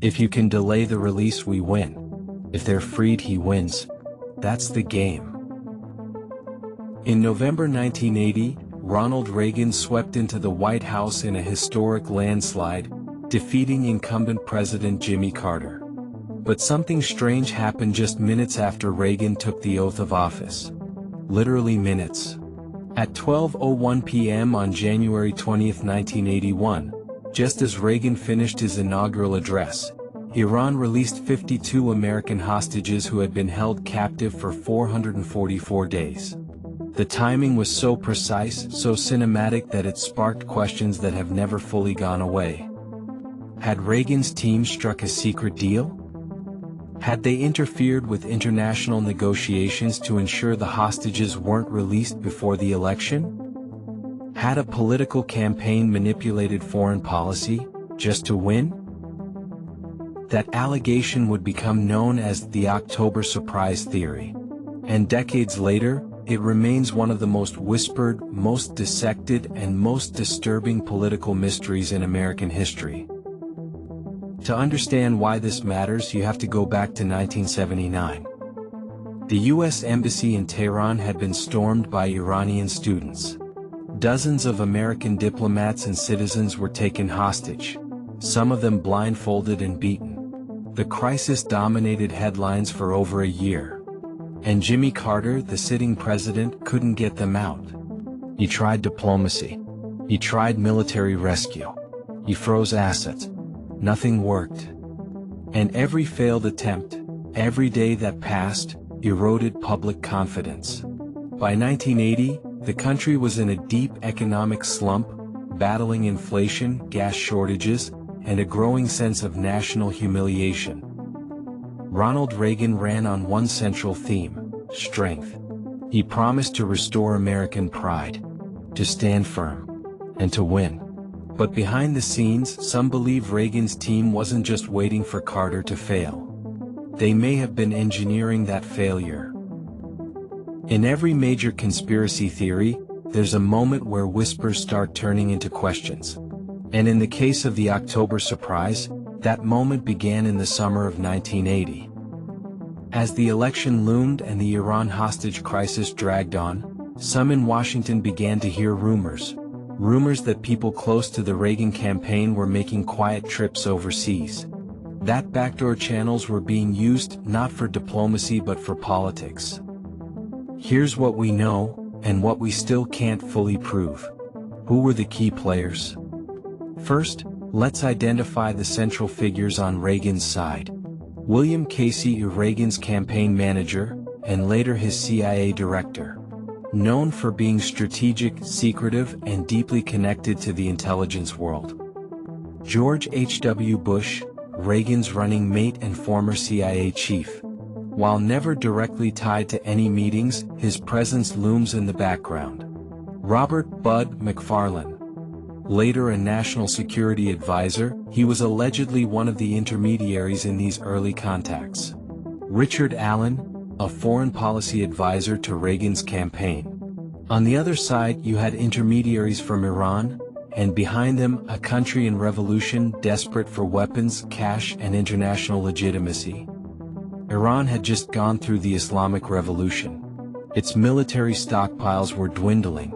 If you can delay the release, we win. If they're freed, he wins. That's the game. In November 1980, Ronald Reagan swept into the White House in a historic landslide, defeating incumbent President Jimmy Carter. But something strange happened just minutes after Reagan took the oath of office. Literally minutes. At 12:01 p.m. on January 20, 1981, just as Reagan finished his inaugural address, Iran released 52 American hostages who had been held captive for 444 days. The timing was so precise, so cinematic that it sparked questions that have never fully gone away. Had Reagan's team struck a secret deal? Had they interfered with international negotiations to ensure the hostages weren't released before the election? Had a political campaign manipulated foreign policy, just to win? That allegation would become known as the October surprise theory. And decades later, it remains one of the most whispered, most dissected, and most disturbing political mysteries in American history. To understand why this matters, you have to go back to 1979. The U.S. Embassy in Tehran had been stormed by Iranian students. Dozens of American diplomats and citizens were taken hostage, some of them blindfolded and beaten. The crisis dominated headlines for over a year. And Jimmy Carter, the sitting president, couldn't get them out. He tried diplomacy. He tried military rescue. He froze assets. Nothing worked. And every failed attempt, every day that passed, eroded public confidence. By 1980, the country was in a deep economic slump, battling inflation, gas shortages, and a growing sense of national humiliation. Ronald Reagan ran on one central theme: strength. He promised to restore American pride, to stand firm, and to win. But behind the scenes, some believe Reagan's team wasn't just waiting for Carter to fail. They may have been engineering that failure. In every major conspiracy theory, there's a moment where whispers start turning into questions. And in the case of the October surprise, that moment began in the summer of 1980. As the election loomed and the Iran hostage crisis dragged on, some in Washington began to hear rumors that people close to the Reagan campaign were making quiet trips overseas. That backdoor channels were being used not for diplomacy but for politics. Here's what we know, and what we still can't fully prove. Who were the key players? First, let's identify the central figures on Reagan's side. William Casey, Reagan's campaign manager, and later his CIA director. Known for being strategic, secretive, and deeply connected to the intelligence world. George H.W. Bush, Reagan's running mate and former CIA chief. While never directly tied to any meetings, his presence looms in the background. Robert "Bud" McFarlane. Later a national security advisor, he was allegedly one of the intermediaries in these early contacts. Richard Allen, a foreign policy advisor to Reagan's campaign. On the other side you had intermediaries from Iran, and behind them a country in revolution desperate for weapons, cash, and international legitimacy. Iran had just gone through the Islamic Revolution. Its military stockpiles were dwindling,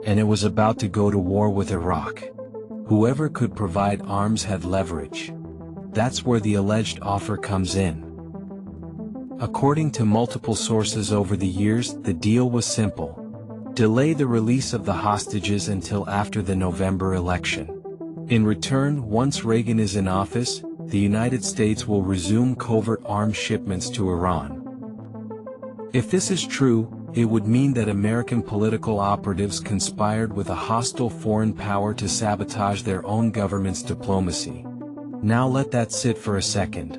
and it was about to go to war with Iraq. Whoever could provide arms had leverage. That's where the alleged offer comes in. According to multiple sources over the years, the deal was simple. Delay the release of the hostages until after the November election. In return, once Reagan is in office, the United States will resume covert arms shipments to Iran. If this is true, it would mean that American political operatives conspired with a hostile foreign power to sabotage their own government's diplomacy. Now let that sit for a second.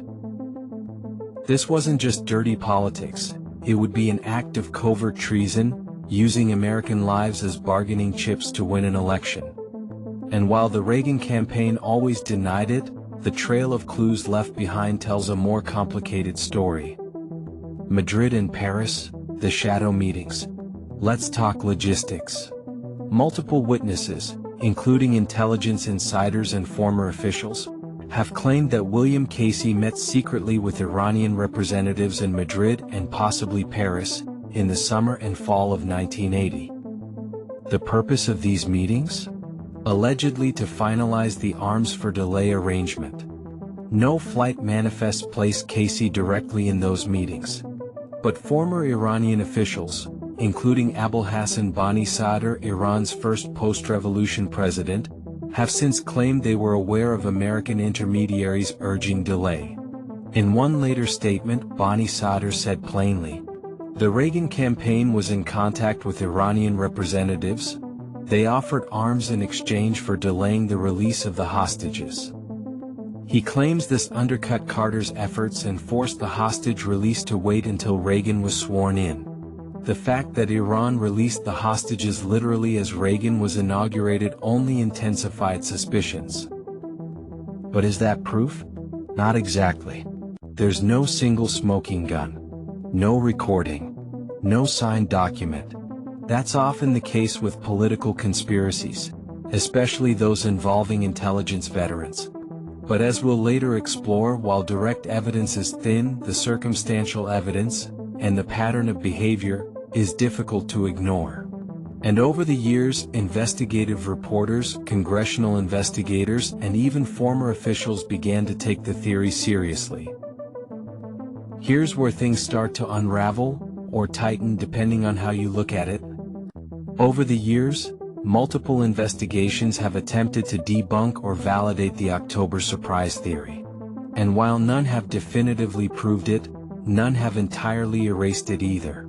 This wasn't just dirty politics, it would be an act of covert treason, using American lives as bargaining chips to win an election. And while the Reagan campaign always denied it, the trail of clues left behind tells a more complicated story. Madrid and Paris, the shadow meetings. Let's talk logistics. Multiple witnesses, including intelligence insiders and former officials, have claimed that William Casey met secretly with Iranian representatives in Madrid and possibly Paris, in the summer and fall of 1980. The purpose of these meetings? Allegedly to finalize the arms for delay arrangement. No flight manifest placed Casey directly in those meetings. But former Iranian officials, including Abolhassan Bani Sadr, Iran's first post-revolution president, have since claimed they were aware of American intermediaries urging delay. In one later statement, Bani Sadr said plainly, "The Reagan campaign was in contact with Iranian representatives. They offered arms in exchange for delaying the release of the hostages." He claims this undercut Carter's efforts and forced the hostage release to wait until Reagan was sworn in. The fact that Iran released the hostages literally as Reagan was inaugurated only intensified suspicions. But is that proof? Not exactly. There's no single smoking gun. No recording. No signed document. That's often the case with political conspiracies, especially those involving intelligence veterans. But as we'll later explore, while direct evidence is thin, the circumstantial evidence, and the pattern of behavior, is difficult to ignore. And over the years, investigative reporters, congressional investigators, and even former officials began to take the theory seriously. Here's where things start to unravel, or tighten depending on how you look at it. Over the years, multiple investigations have attempted to debunk or validate the October surprise theory. And while none have definitively proved it, none have entirely erased it either.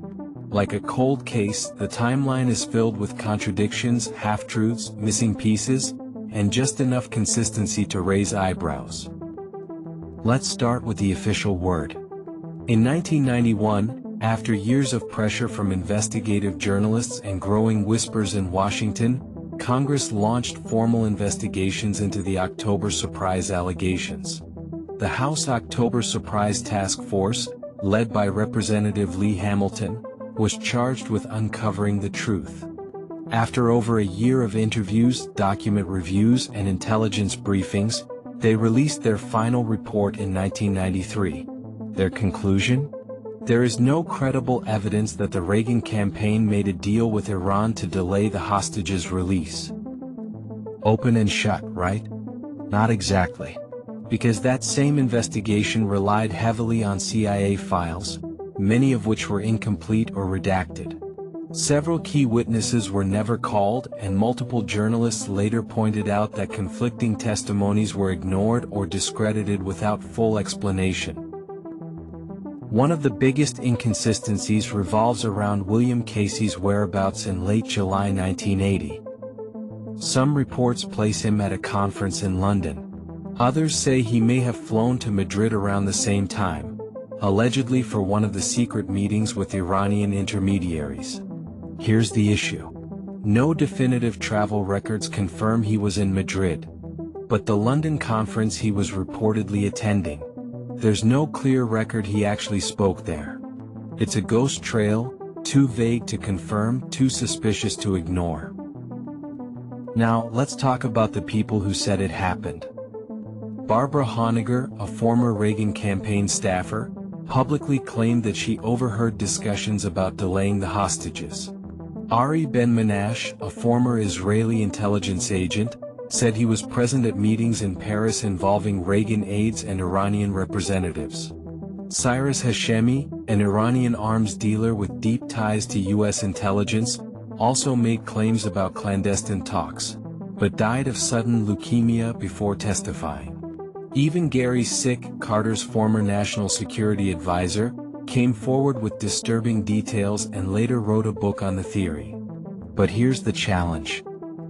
Like a cold case, the timeline is filled with contradictions, half-truths, missing pieces, and just enough consistency to raise eyebrows. Let's start with the official word. In 1991, after years of pressure from investigative journalists and growing whispers in Washington, Congress launched formal investigations into the October surprise allegations. The House October Surprise Task Force, led by Representative Lee Hamilton, was charged with uncovering the truth. After over a year of interviews, document reviews, and intelligence briefings, they released their final report in 1993. Their conclusion? There is no credible evidence that the Reagan campaign made a deal with Iran to delay the hostages' release. Open and shut, right? Not exactly. Because that same investigation relied heavily on CIA files, many of which were incomplete or redacted. Several key witnesses were never called, and multiple journalists later pointed out that conflicting testimonies were ignored or discredited without full explanation. One of the biggest inconsistencies revolves around William Casey's whereabouts in late July 1980. Some reports place him at a conference in London. Others say he may have flown to Madrid around the same time, allegedly for one of the secret meetings with Iranian intermediaries. Here's the issue. No definitive travel records confirm he was in Madrid. But the London conference he was reportedly attending, there's no clear record he actually spoke there. It's a ghost trail, too vague to confirm, too suspicious to ignore. Now, let's talk about the people who said it happened. Barbara Honegger, a former Reagan campaign staffer, publicly claimed that she overheard discussions about delaying the hostages. Ari Ben-Menash, a former Israeli intelligence agent, said he was present at meetings in Paris involving Reagan aides and Iranian representatives. Cyrus Hashemi, an Iranian arms dealer with deep ties to U.S. intelligence, also made claims about clandestine talks, but died of sudden leukemia before testifying. Even Gary Sick, Carter's former national security advisor, came forward with disturbing details and later wrote a book on the theory. But here's the challenge.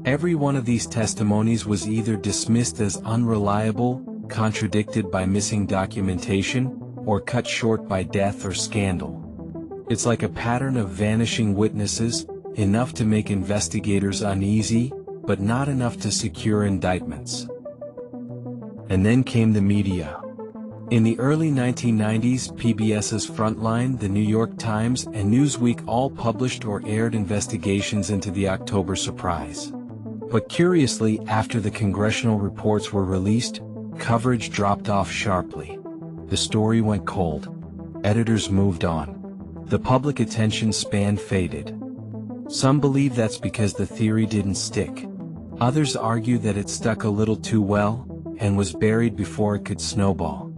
Every one of these testimonies was either dismissed as unreliable, contradicted by missing documentation, or cut short by death or scandal. It's like a pattern of vanishing witnesses, enough to make investigators uneasy, but not enough to secure indictments. And then came the media. In the early 1990s, PBS's Frontline, The New York Times, and Newsweek all published or aired investigations into the October surprise. But curiously, after the congressional reports were released, Coverage dropped off sharply. The story went cold. Editors moved on. The public attention span faded. Some believe that's because the theory didn't stick. Others argue that it stuck a little too well, and was buried before it could snowball.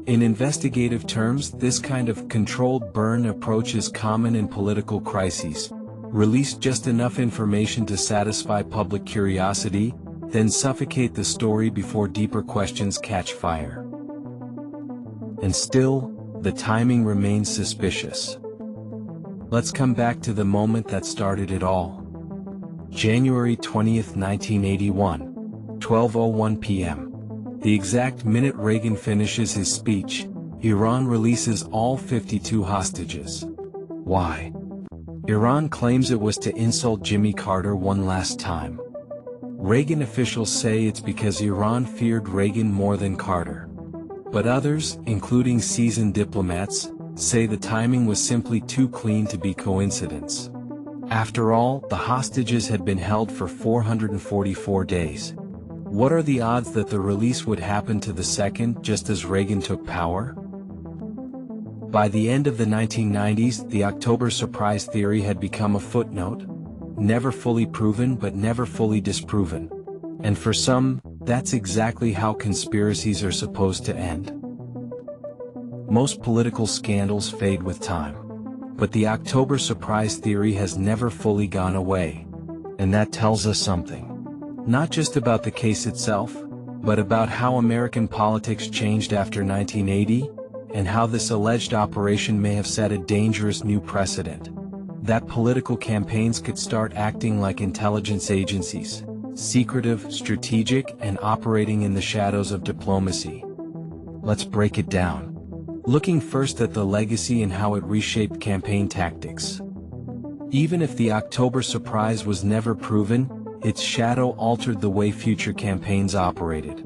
In investigative terms, this kind of controlled burn approach is common in political crises. Release just enough information to satisfy public curiosity, then suffocate the story before deeper questions catch fire. And still, the timing remains suspicious. Let's come back to the moment that started it all. January 20th, 1981, 12:01 p.m. The exact minute Reagan finishes his speech, Iran releases all 52 hostages. Why? Iran claims it was to insult Jimmy Carter one last time. Reagan officials say it's because Iran feared Reagan more than Carter. But others, including seasoned diplomats, say the timing was simply too clean to be coincidence. After all, the hostages had been held for 444 days. What are the odds that the release would happen to the second just as Reagan took power? By the end of the 1990s, the October surprise theory had become a footnote. Never fully proven but never fully disproven. And for some, that's exactly how conspiracies are supposed to end. Most political scandals fade with time. But the October surprise theory has never fully gone away. And that tells us something. Not just about the case itself, but about how American politics changed after 1980, and how this alleged operation may have set a dangerous new precedent. That political campaigns could start acting like intelligence agencies, secretive, strategic, and operating in the shadows of diplomacy. Let's break it down. Looking first at the legacy and how it reshaped campaign tactics. Even if the October surprise was never proven, its shadow altered the way future campaigns operated.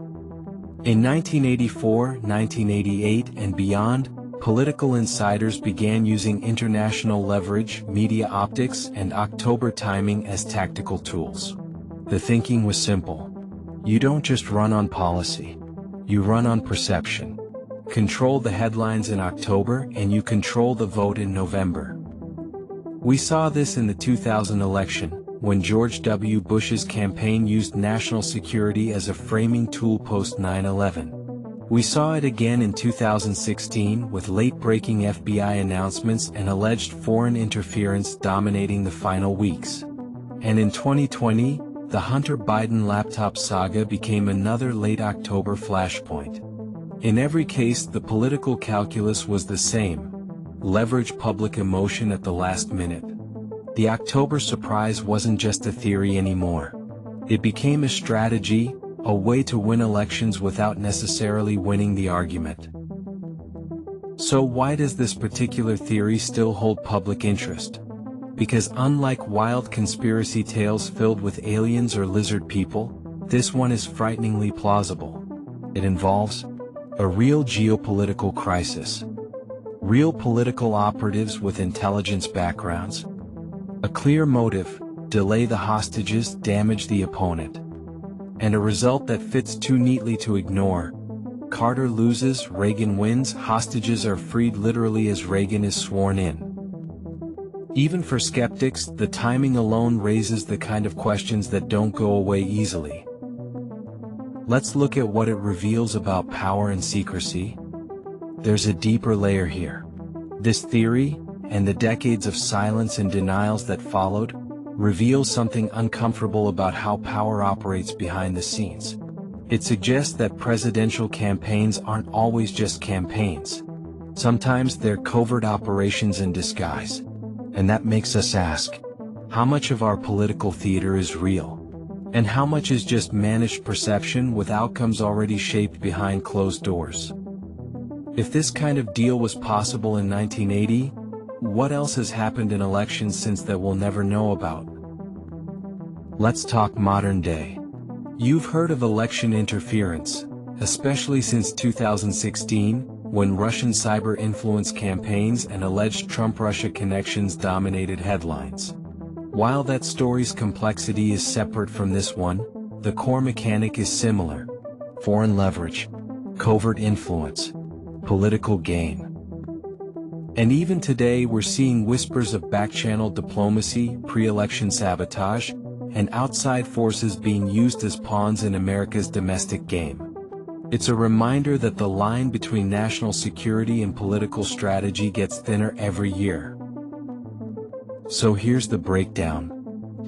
In 1984, 1988, and beyond, political insiders began using international leverage, media optics, and October timing as tactical tools. The thinking was simple. You don't just run on policy. You run on perception. Control the headlines in October and you control the vote in November. We saw this in the 2000 election, when George W. Bush's campaign used national security as a framing tool post 9/11. We saw it again in 2016 with late-breaking FBI announcements and alleged foreign interference dominating the final weeks. And in 2020, the Hunter Biden laptop saga became another late October flashpoint. In every case, the political calculus was the same. Leverage public emotion at the last minute. The October surprise wasn't just a theory anymore. It became a strategy, a way to win elections without necessarily winning the argument. So why does this particular theory still hold public interest? Because unlike wild conspiracy tales filled with aliens or lizard people, this one is frighteningly plausible. It involves a real geopolitical crisis. Real political operatives with intelligence backgrounds. A clear motive, delay the hostages, damage the opponent. And a result that fits too neatly to ignore. Carter loses, Reagan wins, hostages are freed literally as Reagan is sworn in. Even for skeptics, the timing alone raises the kind of questions that don't go away easily. Let's look at what it reveals about power and secrecy. There's a deeper layer here. This theory, and the decades of silence and denials that followed, reveals something uncomfortable about how power operates behind the scenes. It suggests that presidential campaigns aren't always just campaigns. Sometimes they're covert operations in disguise. And that makes us ask, how much of our political theater is real? And how much is just managed perception with outcomes already shaped behind closed doors? If this kind of deal was possible in 1980, what else has happened in elections since that we'll never know about? Let's talk modern day. You've heard of election interference, especially since 2016, when Russian cyber influence campaigns and alleged Trump-Russia connections dominated headlines. While that story's complexity is separate from this one, the core mechanic is similar. Foreign leverage. covert influence, political gain. And even today we're seeing whispers of back-channel diplomacy, pre-election sabotage, and outside forces being used as pawns in America's domestic game. It's a reminder that the line between national security and political strategy gets thinner every year. So here's the breakdown.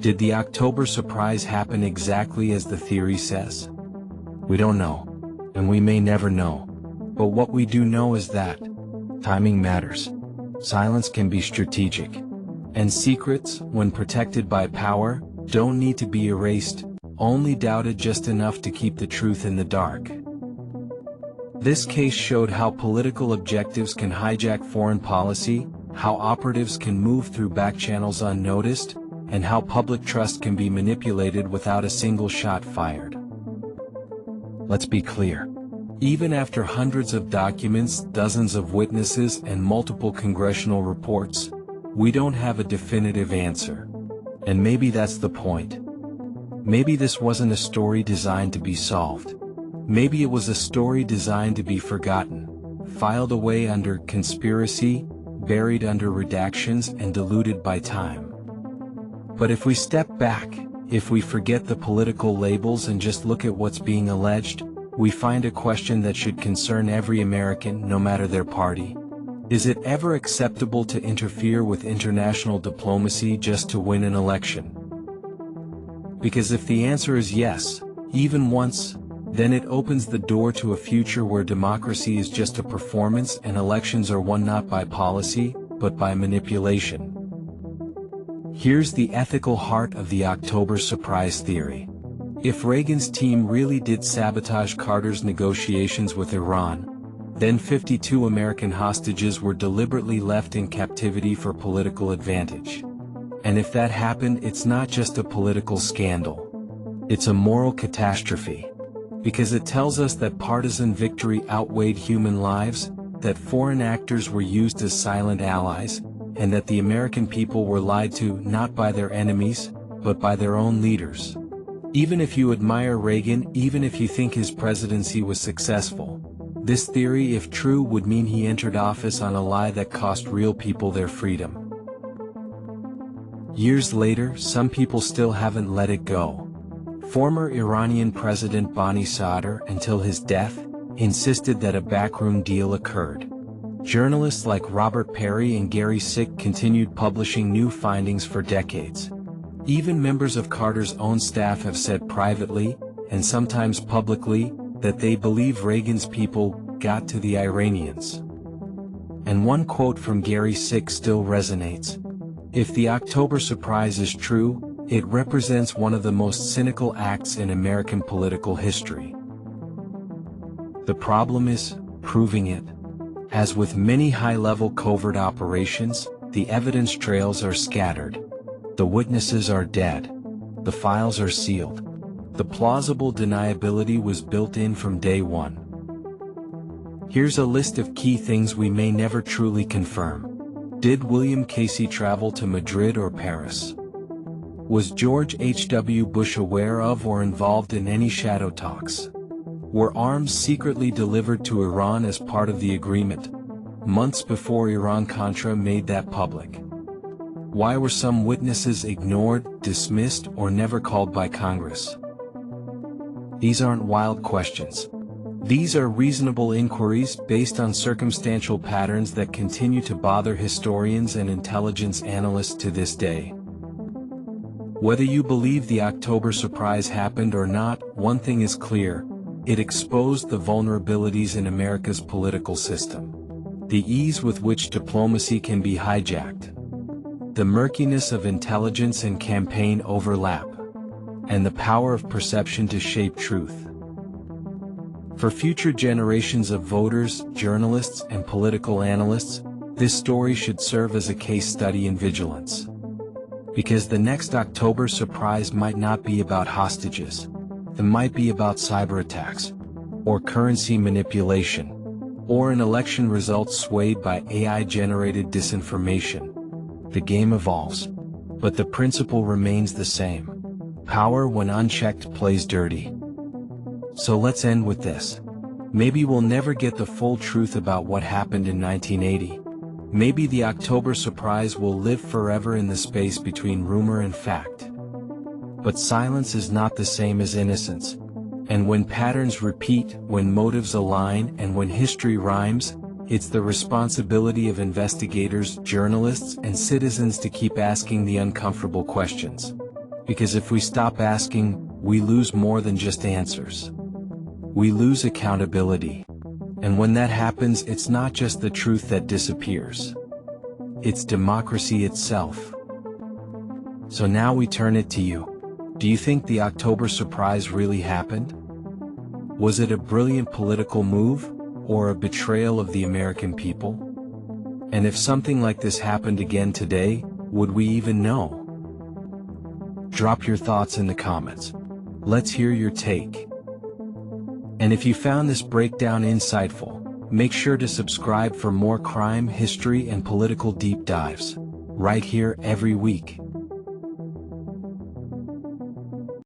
Did the October surprise happen exactly as the theory says? We don't know, and we may never know. But what we do know is that timing matters. Silence can be strategic. And secrets, when protected by power, don't need to be erased, only doubted just enough to keep the truth in the dark. This case showed how political objectives can hijack foreign policy, how operatives can move through back channels unnoticed, and how public trust can be manipulated without a single shot fired. Let's be clear. Even after hundreds of documents, dozens of witnesses, and multiple congressional reports, we don't have a definitive answer. And maybe that's the point. Maybe this wasn't a story designed to be solved. Maybe it was a story designed to be forgotten, filed away under conspiracy, buried under redactions, and diluted by time. But if we step back, if we forget the political labels and just look at what's being alleged, we find a question that should concern every American, no matter their party. Is it ever acceptable to interfere with international diplomacy just to win an election? Because if the answer is yes, even once, then it opens the door to a future where democracy is just a performance and elections are won not by policy, but by manipulation. Here's the ethical heart of the October surprise theory. If Reagan's team really did sabotage Carter's negotiations with Iran, then 52 American hostages were deliberately left in captivity for political advantage. And if that happened, it's not just a political scandal. It's a moral catastrophe. Because it tells us that partisan victory outweighed human lives, that foreign actors were used as silent allies, and that the American people were lied to not by their enemies, but by their own leaders. Even if you admire Reagan, even if you think his presidency was successful, this theory, if true, would mean he entered office on a lie that cost real people their freedom. Years later, some people still haven't let it go. Former Iranian President Bani Sadr, until his death, insisted that a backroom deal occurred. Journalists like Robert Perry and Gary Sick continued publishing new findings for decades. Even members of Carter's own staff have said privately, and sometimes publicly, that they believe Reagan's people got to the Iranians. And one quote from Gary Sick still resonates. If the October surprise is true, it represents one of the most cynical acts in American political history. The problem is proving it. As with many high-level covert operations, the evidence trails are scattered. The witnesses are dead. The files are sealed. The plausible deniability was built in from day one. Here's a list of key things we may never truly confirm. Did William Casey travel to Madrid or Paris? Was George H.W. Bush aware of or involved in any shadow talks? Were arms secretly delivered to Iran as part of the agreement, months before Iran-Contra made that public? Why were some witnesses ignored, dismissed, or never called by Congress? These aren't wild questions. These are reasonable inquiries based on circumstantial patterns that continue to bother historians and intelligence analysts to this day. Whether you believe the October surprise happened or not, one thing is clear: it exposed the vulnerabilities in America's political system. The ease with which diplomacy can be hijacked. The murkiness of intelligence and campaign overlap. And the power of perception to shape truth. For future generations of voters, journalists, and political analysts, this story should serve as a case study in vigilance. Because the next October surprise might not be about hostages. It might be about cyber attacks, or currency manipulation, or an election result swayed by AI-generated disinformation. The game evolves, but the principle remains the same. Power when unchecked plays dirty. So let's end with this. Maybe we'll never get the full truth about what happened in 1980. Maybe the October surprise will live forever in the space between rumor and fact. But silence is not the same as innocence. And when patterns repeat, when motives align, and when history rhymes, it's the responsibility of investigators, journalists, and citizens to keep asking the uncomfortable questions. Because if we stop asking, we lose more than just answers. We lose accountability. And when that happens, it's not just the truth that disappears. It's democracy itself. So now we turn it to you. Do you think the October surprise really happened? Was it a brilliant political move, or a betrayal of the American people? And if something like this happened again today, would we even know? Drop your thoughts in the comments. Let's hear your take. And if you found this breakdown insightful, make sure to subscribe for more crime, history, and political deep dives, right here every week.